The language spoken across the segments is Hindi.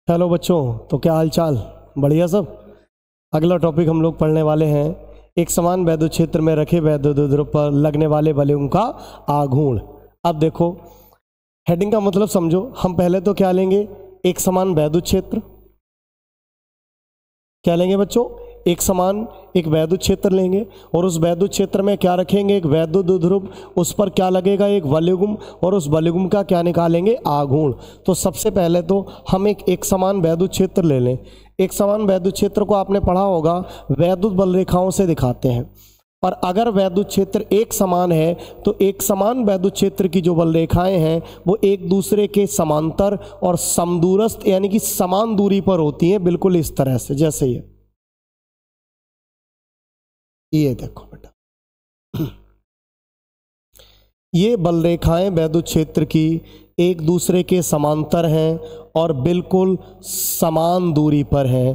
हेलो बच्चों, तो क्या हाल चाल? बढ़िया सब। अगला टॉपिक हम लोग पढ़ने वाले हैं एक समान वैद्युत क्षेत्र में रखे वैद्युत ध्रुव पर लगने वाले बलों का आघूर्ण। अब देखो, हेडिंग का मतलब समझो। हम पहले तो क्या लेंगे? एक समान वैद्युत क्षेत्र। क्या लेंगे बच्चों? एक वैद्युत क्षेत्र लेंगे और उस वैद्युत क्षेत्र में क्या रखेंगे? एक वैद्युत ध्रुव। उस पर क्या लगेगा? एक बलयुग्म। और उस बलयुग्म का क्या निकालेंगे? आघूर्ण। तो सबसे पहले तो हम एक समान वैद्युत क्षेत्र ले लें। एक समान वैद्युत क्षेत्र को आपने पढ़ा होगा, वैद्युत बल रेखाओं से दिखाते हैं। और अगर वैद्युत क्षेत्र एक समान है तो एक समान वैद्युत क्षेत्र की जो बल रेखाएं हैं वो एक दूसरे के समांतर और समदूरस्थ यानी कि समान दूरी पर होती हैं, बिल्कुल इस तरह से। जैसे ये देखो बेटा, ये बल रेखाएं वैद्युत क्षेत्र की एक दूसरे के समांतर हैं और बिल्कुल समान दूरी पर हैं।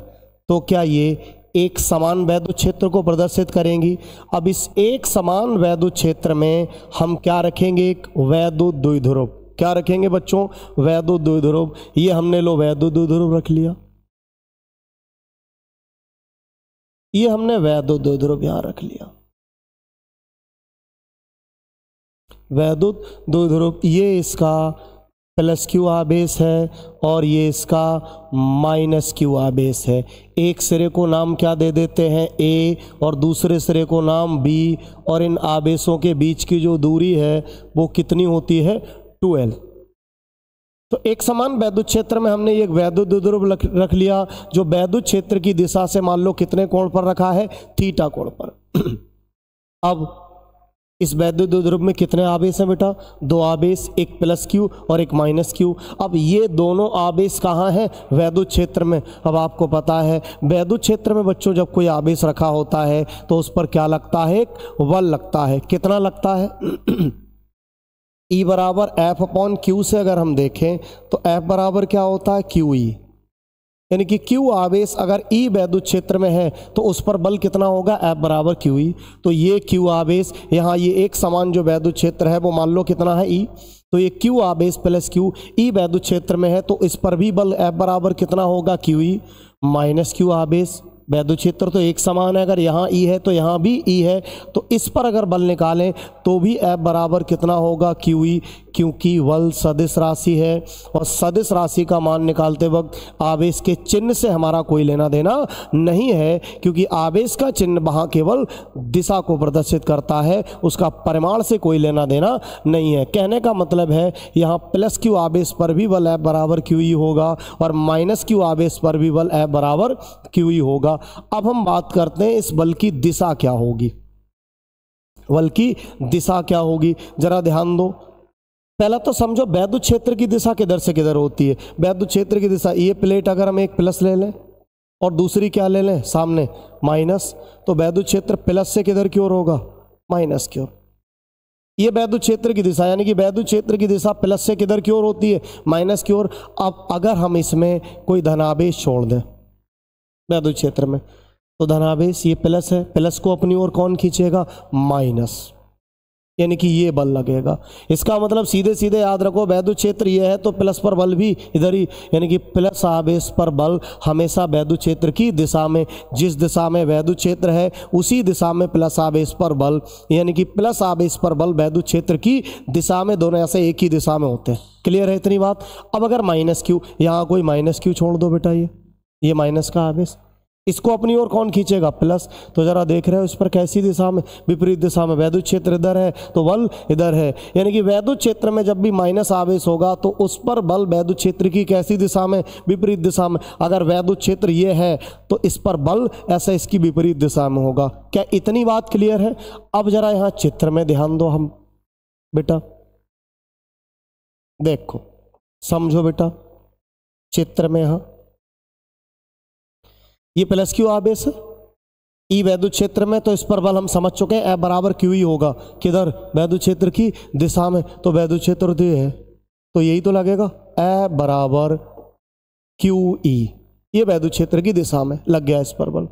तो क्या ये एक समान वैद्युत क्षेत्र को प्रदर्शित करेंगी? अब इस एक समान वैद्युत क्षेत्र में हम क्या रखेंगे? एक वैद्युत द्विध्रुव। क्या रखेंगे बच्चों? वैद्युत द्विध्रुव। ये हमने लो वैद्युत द्विध्रुव रख लिया। ये हमने वैद्युत द्विध्रुव यहां रख लिया। वैद्युत द्विध्रुव, ये इसका प्लस क्यू आवेश है और ये इसका माइनस क्यू आवेश है। एक सिरे को नाम क्या दे देते हैं? ए, और दूसरे सिरे को नाम बी। और इन आवेशों के बीच की जो दूरी है वो कितनी होती है? 2L। तो एक समान वैद्युत क्षेत्र में हमने एक वैद्युत द्विध्रुव रख लिया जो वैद्युत क्षेत्र की दिशा से मान लो कितने कोण पर रखा है? थीटा कोण पर। अब इस वैद्युत द्विध्रुव में कितने आवेश हैं बेटा? 2 आवेश, एक प्लस क्यू और एक माइनस क्यू। अब ये दोनों आवेश कहाँ हैं? वैद्युत क्षेत्र में। अब आपको पता है वैद्युत क्षेत्र में बच्चों जब कोई आवेश रखा होता है तो उस पर क्या लगता है? एक बल लगता है। कितना लगता है? E बराबर F/Q से अगर हम देखें तो F बराबर क्या होता है? QE। यानी कि Q आवेश अगर E वैद्युत क्षेत्र में है तो उस पर बल कितना होगा? F बराबर QE। तो ये Q आवेश यहाँ, ये एक समान जो वैद्युत क्षेत्र है वो मान लो कितना है? E। तो ये Q आवेश प्लस Q E वैद्युत क्षेत्र में है तो इस पर भी बल F बराबर कितना होगा? QE माइनस Q आवेश। वैद्युत क्षेत्र तो एक समान है, अगर यहाँ E है तो यहाँ भी E है, तो इस पर अगर बल निकालें तो भी F बराबर कितना होगा? QE, क्योंकि बल सदिश राशि है और सदिश राशि का मान निकालते वक्त आवेश के चिन्ह से हमारा कोई लेना देना नहीं है, क्योंकि आवेश का चिन्ह वहाँ केवल दिशा को प्रदर्शित करता है, उसका परिमाण से कोई लेना देना नहीं है। कहने का मतलब है यहाँ प्लस Q आवेश पर भी बल F बराबर QE होगा और माइनस Q आवेश पर भी बल F बराबर QE होगा। अब हम बात करते हैं इस बल की दिशा क्या होगी। बल की दिशा क्या होगी, जरा ध्यान दो। पहला तो समझो वैद्युत क्षेत्र की दिशा किधर से किधर होती है। वैद्युत क्षेत्र की दिशा, ये प्लेट अगर हम एक प्लस ले लें और दूसरी क्या ले लें? सामने माइनस, तो वैद्युत क्षेत्र प्लस से किधर की ओर होगा? माइनस की ओर। ये वैद्युत क्षेत्र की दिशा, यानी कि वैद्युत क्षेत्र की दिशा प्लस से किधर की ओर होती है? माइनस की ओर। अब अगर हम इसमें कोई धनावेश छोड़ दें वैद्युत क्षेत्र में तो धनावेश ये प्लस है, प्लस को अपनी ओर कौन खींचेगा? माइनस। यानी कि ये बल लगेगा। इसका मतलब सीधे सीधे याद रखो, वैद्युत क्षेत्र ये है तो प्लस पर बल भी इधर ही, यानी कि प्लस आवेश पर बल हमेशा वैद्युत क्षेत्र की दिशा में, जिस दिशा में वैद्युत क्षेत्र है उसी दिशा में प्लस आवेश पर बल, यानी कि प्लस आवेश पर बल वैद्युत क्षेत्र की दिशा में, दोनों ऐसे एक ही दिशा में होते हैं। क्लियर है इतनी बात? अब अगर माइनस क्यू, यहाँ कोई माइनस क्यू छोड़ दो बेटा, ये माइनस का आवेश, इसको अपनी ओर कौन खींचेगा? प्लस। तो जरा देख रहे हो इस पर कैसी दिशा में? विपरीत दिशा में। वैद्युत क्षेत्र इधर है तो बल इधर है, यानी कि वैद्युत क्षेत्र में जब भी माइनस आवेश होगा तो उस पर बल वैद्युत क्षेत्र की कैसी दिशा में? विपरीत दिशा में। अगर वैद्युत क्षेत्र ये है तो इस पर बल ऐसा इसकी विपरीत दिशा में होगा। क्या इतनी बात क्लियर है? अब जरा यहाँ चित्र में ध्यान दो हम बेटा, देखो समझो बेटा, चित्र में यहाँ ये प्लस क्यू आवेश है ई वैद्युत क्षेत्र में, तो इस पर बल हम समझ चुके हैं F बराबर QE होगा। किधर? वैद्युत क्षेत्र की दिशा में। तो वैद्युत क्षेत्र तो ये है तो यही तो लगेगा F बराबर QE, ये वैद्युत क्षेत्र की दिशा में लग गया इस पर बल।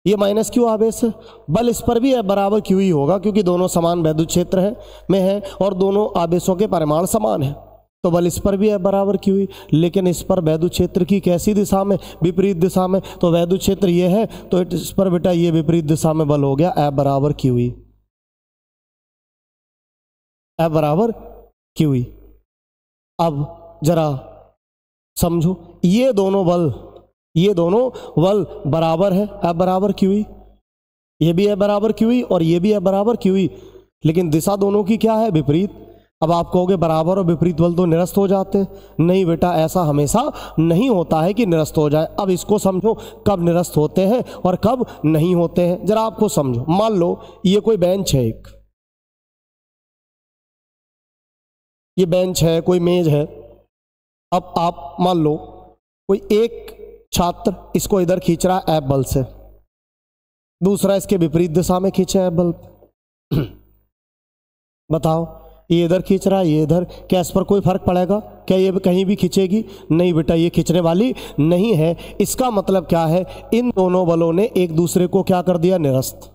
ये माइनस क्यू आवेश है, बल इस पर भी F बराबर QE होगा क्योंकि दोनों समान वैद्युत क्षेत्र में है और दोनों आवेशों के परिमाण समान है। तो बल इस पर भी F बराबर Q ही, लेकिन इस पर वैद्युत क्षेत्र की कैसी दिशा में, विपरीत दिशा में, तो वैद्युत क्षेत्र ये है तो इस पर बेटा ये विपरीत दिशा में बल हो गया F बराबर Q ही, F बराबर Q ही। अब जरा समझो, ये दोनों बल बराबर है F बराबर Q ही, ये भी F बराबर Q ही और ये भी F बराबर Q ही, लेकिन दिशा दोनों की क्या है, विपरीत। अब आप कहोगे बराबर और विपरीत बल तो निरस्त हो जाते हैं, नहीं बेटा, ऐसा हमेशा नहीं होता है कि निरस्त हो जाए। अब इसको समझो, कब निरस्त होते हैं और कब नहीं होते हैं, जरा आपको समझो। मान लो ये कोई बेंच है, ये बेंच है, कोई मेज है। अब आप मान लो कोई एक छात्र इसको इधर खींच रहा है F बल से, दूसरा इसके विपरीत दिशा में खींचे F बल। बताओ, ये इधर खींच रहा है, ये इधर, क्या इस पर कोई फर्क पड़ेगा? क्या ये कहीं भी खींचेगी? नहीं बेटा, ये खींचने वाली नहीं है। इसका मतलब क्या है, इन दोनों बलों ने एक दूसरे को क्या कर दिया, निरस्त,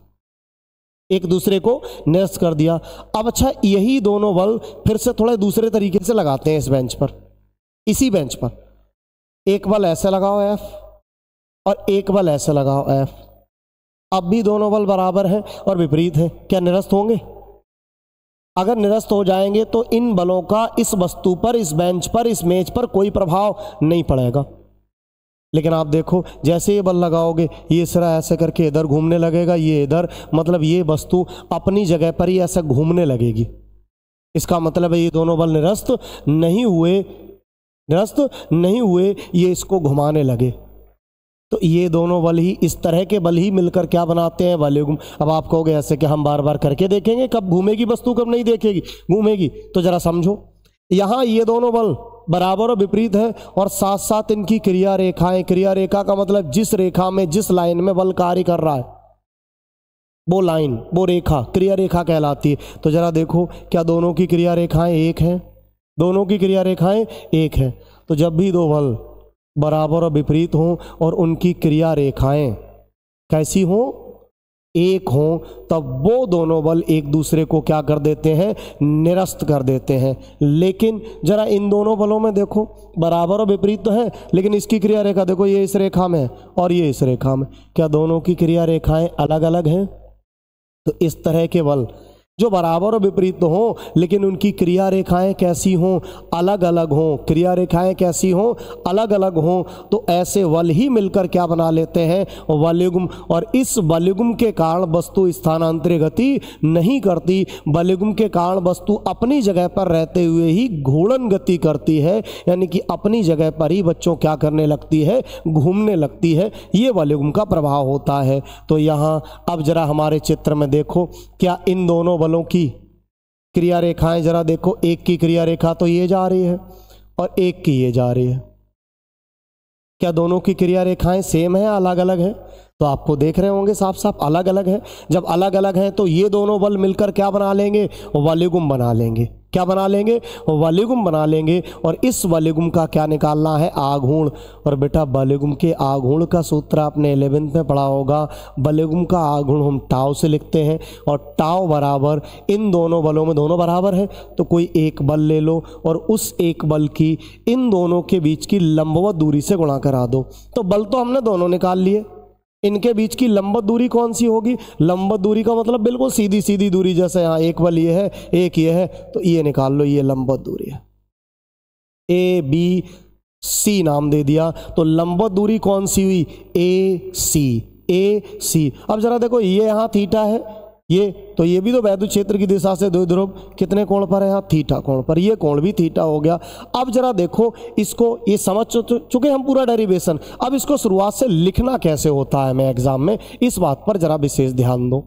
एक दूसरे को निरस्त कर दिया। अब अच्छा, यही दोनों बल फिर से थोड़े दूसरे तरीके से लगाते हैं इस बेंच पर, इसी बेंच पर। एक बल ऐसे लगाओ F और एक बल ऐसे लगाओ F। अब भी दोनों बल बराबर हैं और विपरीत हैं, क्या निरस्त होंगे? अगर निरस्त हो जाएंगे तो इन बलों का इस वस्तु पर, इस बेंच पर, इस मेज पर कोई प्रभाव नहीं पड़ेगा। लेकिन आप देखो, जैसे ये बल लगाओगे, ये सिरा ऐसे करके इधर घूमने लगेगा, ये इधर, मतलब ये वस्तु अपनी जगह पर ही ऐसे घूमने लगेगी। इसका मतलब है ये दोनों बल निरस्त नहीं हुए, ये इसको घुमाने लगे। तो ये दोनों बल ही, इस तरह के बल ही मिलकर क्या बनाते हैं, वलयुग्म। अब आप कहोगे ऐसे कि हम बार बार करके देखेंगे, कब घूमेगी वस्तु, कब नहीं देखेगी, घूमेगी। तो जरा समझो, यहाँ ये दोनों बल बराबर और विपरीत है और साथ साथ इनकी क्रिया रेखाएं, क्रिया रेखा का मतलब जिस रेखा में, जिस लाइन में बल कार्य कर रहा है, वो लाइन, वो रेखा क्रिया रेखा कहलाती है। तो जरा देखो, क्या दोनों की क्रिया रेखाएं एक हैं? दोनों की क्रिया रेखाएं एक हैं। तो जब भी दो बल बराबर और विपरीत हों और उनकी क्रिया रेखाएं कैसी हों, एक हों, तब वो दोनों बल एक दूसरे को क्या कर देते हैं, निरस्त कर देते हैं। लेकिन जरा इन दोनों बलों में देखो, बराबर और विपरीत तो है, लेकिन इसकी क्रिया रेखा देखो, ये इस रेखा में है और ये इस रेखा में। क्या दोनों की क्रिया रेखाएं अलग अलग हैं? तो इस तरह के बल जो बराबर और विपरीत तो हों, लेकिन उनकी क्रिया रेखाएं कैसी हों, अलग अलग हों, क्रिया रेखाएं कैसी हों, अलग अलग हों, तो ऐसे बल ही मिलकर क्या बना लेते हैं, वलयुग्म। और इस वलयुग्म के कारण वस्तु स्थानांतरित गति नहीं करती, वलयुग्म के कारण वस्तु अपनी जगह पर रहते हुए ही घूर्णन गति करती है, यानी कि अपनी जगह पर ही बच्चों क्या करने लगती है, घूमने लगती है। ये वलयुग्म का प्रभाव होता है। तो यहाँ अब जरा हमारे चित्र में देखो, क्या इन दोनों बलों की क्रिया रेखाएं जरा देखो, एक की क्रिया रेखा तो ये जा रही है और एक की ये जा रही है। क्या दोनों की क्रिया रेखाएं सेम है, अलग अलग है? तो आपको देख रहे होंगे साफ साफ अलग अलग है। जब अलग अलग है तो ये दोनों बल मिलकर क्या बना लेंगे, वलयुग्म बना लेंगे। क्या बना लेंगे, वलयुग्म बना लेंगे। और इस वलयुग्म का क्या निकालना है, आघूर्ण। और बेटा वलयुग्म के आघूर्ण का सूत्र आपने 11th में पढ़ा होगा। वलयुग्म का आघूर्ण हम टाव से लिखते हैं और टाव बराबर, इन दोनों बलों में दोनों बराबर है तो कोई एक बल ले लो और उस एक बल की इन दोनों के बीच की लंबवत दूरी से गुणा करा दो। तो बल तो हमने दोनों निकाल लिए, इनके बीच की लंबवत दूरी कौन सी होगी? लंबवत दूरी का मतलब बिल्कुल सीधी सीधी दूरी, जैसे यहाँ एक बल ये है, एक ये है, तो ये निकाल लो, ये लंबवत दूरी है। ABC नाम दे दिया, तो लंबवत दूरी कौन सी हुई, AC। अब जरा देखो, ये यहाँ थीटा है, ये तो ये भी तो वैद्युत क्षेत्र की दिशा से दो ध्रुव कितने कोण पर है, यहाँ थीटा कोण पर, ये कोण भी थीटा हो गया। अब जरा देखो इसको, ये समझ चुके हम पूरा डेरिवेशन। अब इसको शुरुआत से लिखना कैसे होता है मैं एग्जाम में, इस बात पर जरा विशेष ध्यान दो।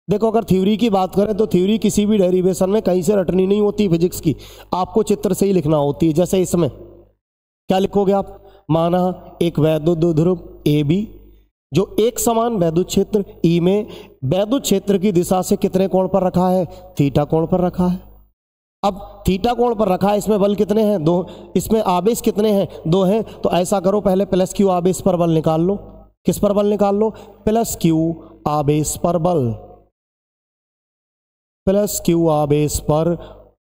देखो, अगर थ्योरी की बात करें तो थ्योरी किसी भी डेरिवेशन में कहीं से रटनी नहीं होती फिजिक्स की, आपको चित्र से ही लिखना होती है। जैसे इसमें क्या लिखोगे आप, माना एक वैद्युत द्विध्रुव AB जो एक समान वैद्युत क्षेत्र E में वैद्युत क्षेत्र की दिशा से कितने कोण पर रखा है, थीटा कोण पर रखा है। अब थीटा कोण पर रखा है, इसमें बल कितने हैं, 2, इसमें आवेश कितने हैं, 2 हैं। तो ऐसा करो, पहले प्लस Q आवेश पर बल निकाल लो। किस पर बल निकाल लो, प्लस Q आवेश पर बल, प्लस Q आवेश पर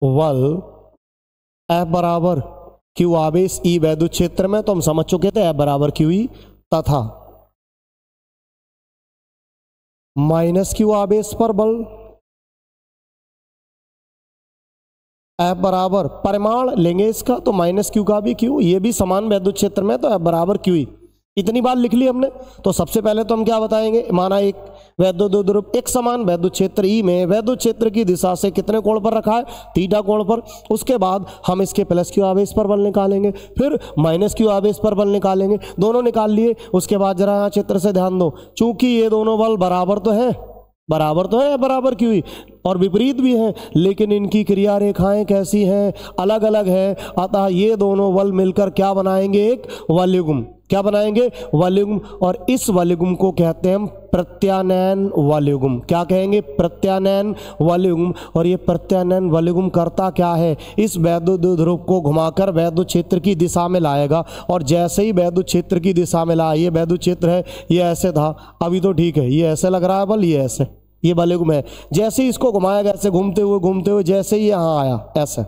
बल F बराबर Q आवेश E वैद्युत क्षेत्र में, तो हम समझ चुके थे F बराबर QE तथा माइनस Q आवेश पर बल F बराबर परिमाण लेंगे इसका, तो माइनस Q का भी Q, ये भी समान वैद्युत क्षेत्र में, तो F बराबर QE। इतनी बात लिख ली हमने। तो सबसे पहले तो हम क्या बताएंगे, माना एक वैद्युत द्विध्रुव एक समान वैद्युत क्षेत्र E में वैद्युत क्षेत्र की दिशा से कितने कोण पर रखा है, थीटा कोण पर। उसके बाद हम इसके प्लस Q आवेश पर बल निकालेंगे, फिर माइनस Q आवेश पर बल निकालेंगे। दोनों निकाल लिए। उसके बाद जरा यहाँ चित्र से ध्यान दो, चूंकि ये दोनों बल बराबर तो है बराबर QE और विपरीत भी हैं, लेकिन इनकी क्रिया रेखाएं कैसी हैं, अलग अलग हैं। अतः ये दोनों बल मिलकर क्या बनाएंगे, एक वलयुग्म। क्या बनाएंगे, वलयुग्म। और इस वलयुग्म को कहते हैं हम प्रत्यानयन वलयुग्म। क्या कहेंगे, प्रत्यानयन वलयुग्म। और ये प्रत्यानयन वलयुग्म करता क्या है, इस वैद्युत द्विध्रुव को घुमाकर वैद्युत क्षेत्र की दिशा में लाएगा। और जैसे ही वैद्युत क्षेत्र की दिशा में लाए, ये वैद्युत क्षेत्र है, ये ऐसे था, अभी तो ठीक है, ये ऐसे लग रहा है बल, ये ऐसे, ये वलयुग्म है। जैसे ही इसको घुमाएगा ऐसे घूमते हुए जैसे ही यहाँ आया ऐसे,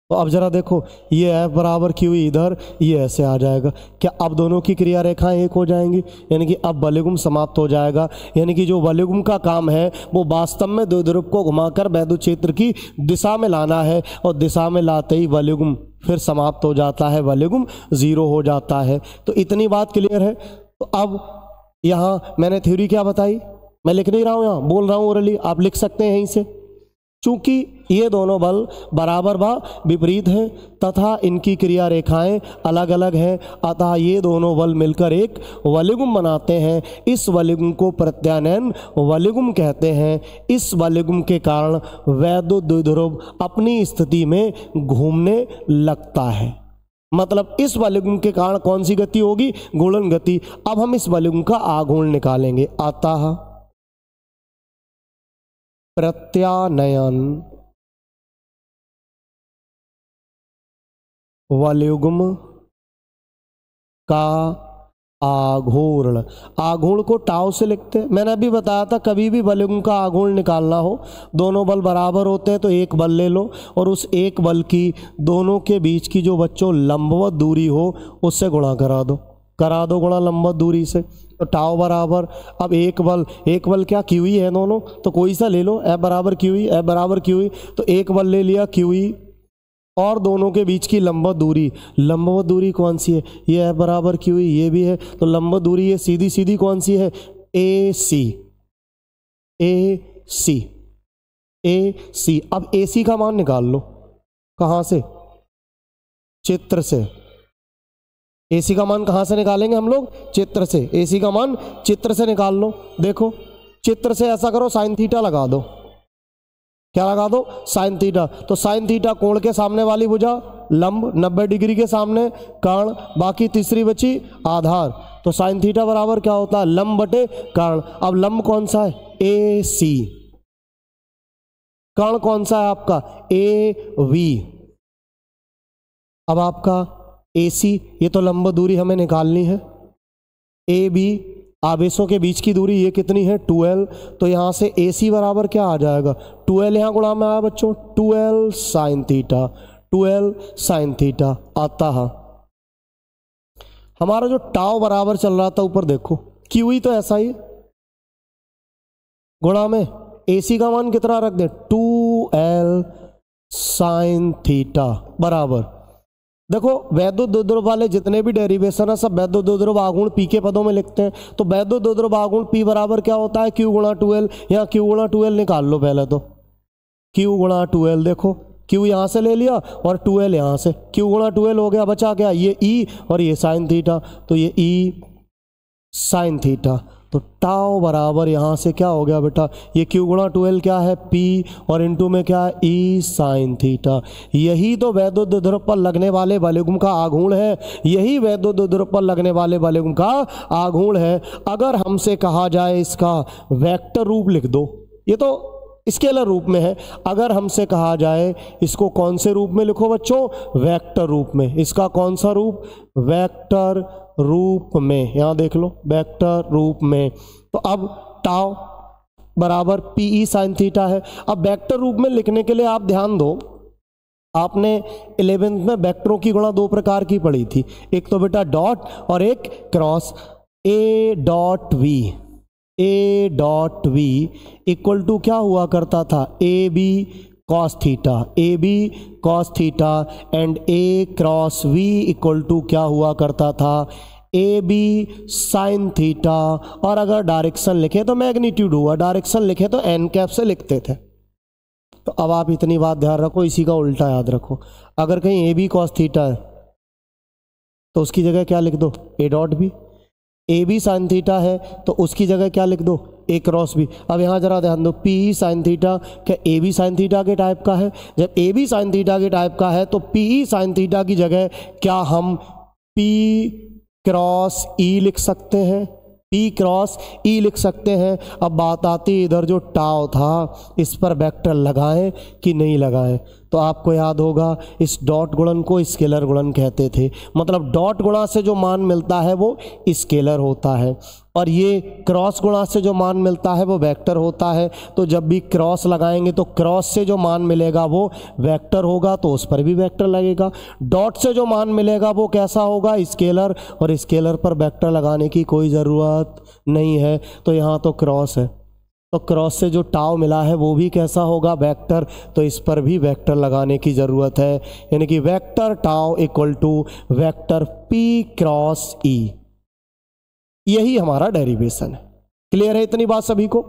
तो अब जरा देखो, ये F बराबर QE इधर, ये ऐसे आ जाएगा। क्या अब दोनों की क्रिया रेखाएं एक हो जाएंगी, यानी कि अब वलयुग्म समाप्त हो जाएगा। यानी कि जो वलयुग्म का काम है वो वास्तव में द्विध्रुव को घुमाकर वैद्युत क्षेत्र की दिशा में लाना है, और दिशा में लाते ही वलयुग्म फिर समाप्त हो जाता है, वलयुग्म जीरो हो जाता है। तो इतनी बात क्लियर है। तो अब यहाँ मैंने थ्योरी क्या बताई, मैं लिख नहीं रहा हूँ, यहाँ बोल रहा हूँ ओरली, आप लिख सकते हैं यहीं से। चूंकि ये दोनों बल बराबर व विपरीत हैं तथा इनकी क्रिया रेखाएं अलग अलग हैं, अतः ये दोनों बल मिलकर एक वलयुग्म बनाते हैं। इस वलयुग्म को प्रत्यानयन वलयुग्म कहते हैं। इस वलयुग्म के कारण वैद्युत द्विध्रुव अपनी स्थिति में घूमने लगता है। मतलब इस वलयुग्म के कारण कौन सी गति होगी, घूर्णन गति। अब हम इस वलयुग्म का आघूर्ण निकालेंगे। अतः प्रत्यानयन वलयुग्म का आघूर्ण, आघूर्ण को टाउ से लिखते हैं। मैंने अभी बताया था, कभी भी वलयुग्म का आघूर्ण निकालना हो, दोनों बल बराबर होते हैं तो एक बल ले लो, और उस एक बल की दोनों के बीच की जो बच्चों लंबवत दूरी हो उससे गुणा करा दो गुणा लंबवत दूरी से, तो टाउ बराबर, अब एक बल क्या QE है दोनों, तो कोई सा ले लो, F बराबर QE, तो एक बल ले लिया QE, और दोनों के बीच की लंबवत दूरी कौन सी है, ये F बराबर QE, ये भी है, तो लंबवत दूरी ये सीधी सीधी कौन सी है, AC। अब AC का मान निकाल लो, कहाँ से, चित्र से। AC का मान कहाँ से निकालेंगे हम लोग, चित्र से। AC का मान चित्र से निकाल लो। देखो चित्र से ऐसा करो, साइन थीटा लगा दो। क्या लगा दो, साइन थीटा। तो साइन थीटा कोण के सामने वाली भुजा, लंब 90 डिग्री के सामने कर्ण, बाकी तीसरी बची आधार। तो साइन थीटा बराबर क्या होता है, लंब बटे कर्ण। अब लंब कौन सा है, AC, कर्ण कौन सा है आपका, AV। अब आपका AC, ये तो लंब दूरी हमें निकालनी है, AB आवेशों के बीच की दूरी ये कितनी है, 2L। तो यहाँ से AC बराबर क्या आ जाएगा, 2L, यहाँ गुणा में आया बच्चों 2L साइन थीटा। अतः हमारा जो टाउ बराबर चल रहा था ऊपर देखो, QE तो ऐसा ही, गुणा में AC का मान कितना रख दे, 2L साइन थीटा बराबर। देखो वैद्युत द्विध्रुव वाले जितने भी डेरिवेशन है सब वैद्युत द्विध्रुव आघूर्ण P के पदों में लिखते हैं। तो वैद्युत द्विध्रुव आघूर्ण P बराबर क्या होता है, Q गुणा 2L। यहाँ Q गुणा 2L निकाल लो पहले, तो Q गुणा 2L, देखो Q यहाँ से ले लिया और 2L यहाँ से, Q गुणा 2L हो गया, बचा क्या, ये E और ये साइन थीटा, तो ये E साइन थीटा। तो टाउ बराबर यहाँ से क्या हो गया बेटा, ये Q गुणा 2L क्या है, P, और इनटू में क्या है, E साइन थीटा। यही तो वैद्युत द्विध्रुव पर लगने वाले वलयुग्म का आघूर्ण है, यही वैद्युत द्विध्रुव पर लगने वाले वलयुग्म का आघूर्ण है। अगर हमसे कहा जाए इसका वेक्टर रूप लिख दो, ये तो स्केलर रूप में है, अगर हमसे कहा जाए इसको कौन से रूप में लिखो बच्चों, वेक्टर रूप में। इसका कौन सा रूप, वेक्टर रूप में, यहां देख लो वेक्टर रूप में। तो अब टाउ बराबर PE साइन थीटा है। अब वेक्टर रूप में लिखने के लिए आप ध्यान दो, आपने 11th में वेक्टरों की गुणा दो प्रकार की पढ़ी थी, एक तो बेटा डॉट और एक cross. A dot V equal to क्या हुआ करता था, A B cos theta and A cross V equal to क्या हुआ करता था, ए बी साइन थीटा। और अगर डायरेक्शन लिखे तो मैग्नीट्यूड हुआ, डायरेक्शन लिखे तो एन कैप से लिखते थे। तो अब आप इतनी बात ध्यान रखो, इसी का उल्टा याद रखो। अगर कहीं ए बी कॉस थीटा है तो उसकी जगह क्या लिख दो, A dot B. A B sine theta है तो उसकी जगह क्या लिख दो, ए क्रॉस बी। अब यहाँ जरा ध्यान दो, पी साइन थीटा क्या ए बी साइन थीटा के टाइप का है? जब ए बी साइन थीटा के टाइप का है तो पी साइन थीटा की जगह क्या हम पी क्रॉस ई लिख सकते हैं, पी क्रॉस ई लिख सकते हैं। अब बात आती है इधर जो टाउ था, इस पर वेक्टर लगाएं कि नहीं लगाएं। तो आपको याद होगा इस डॉट गुणन को स्केलर गुणन कहते थे, मतलब डॉट गुणा से जो मान मिलता है वो स्केलर होता है और ये क्रॉस गुणा से जो मान मिलता है वो वेक्टर होता है। तो जब भी क्रॉस लगाएंगे तो क्रॉस से जो मान मिलेगा वो वेक्टर होगा, तो उस पर भी वेक्टर लगेगा। डॉट से जो मान मिलेगा वो कैसा होगा, स्केलर, और स्केलर पर वेक्टर लगाने की कोई ज़रूरत नहीं है। तो यहाँ तो क्रॉस है, तो क्रॉस से जो टाउ मिला है वो भी कैसा होगा, वेक्टर, तो इस पर भी वेक्टर लगाने की ज़रूरत है। यानी कि vector tau equal to vector P cross E, यही हमारा डेरिवेशन है। क्लियर है इतनी बात सभी को?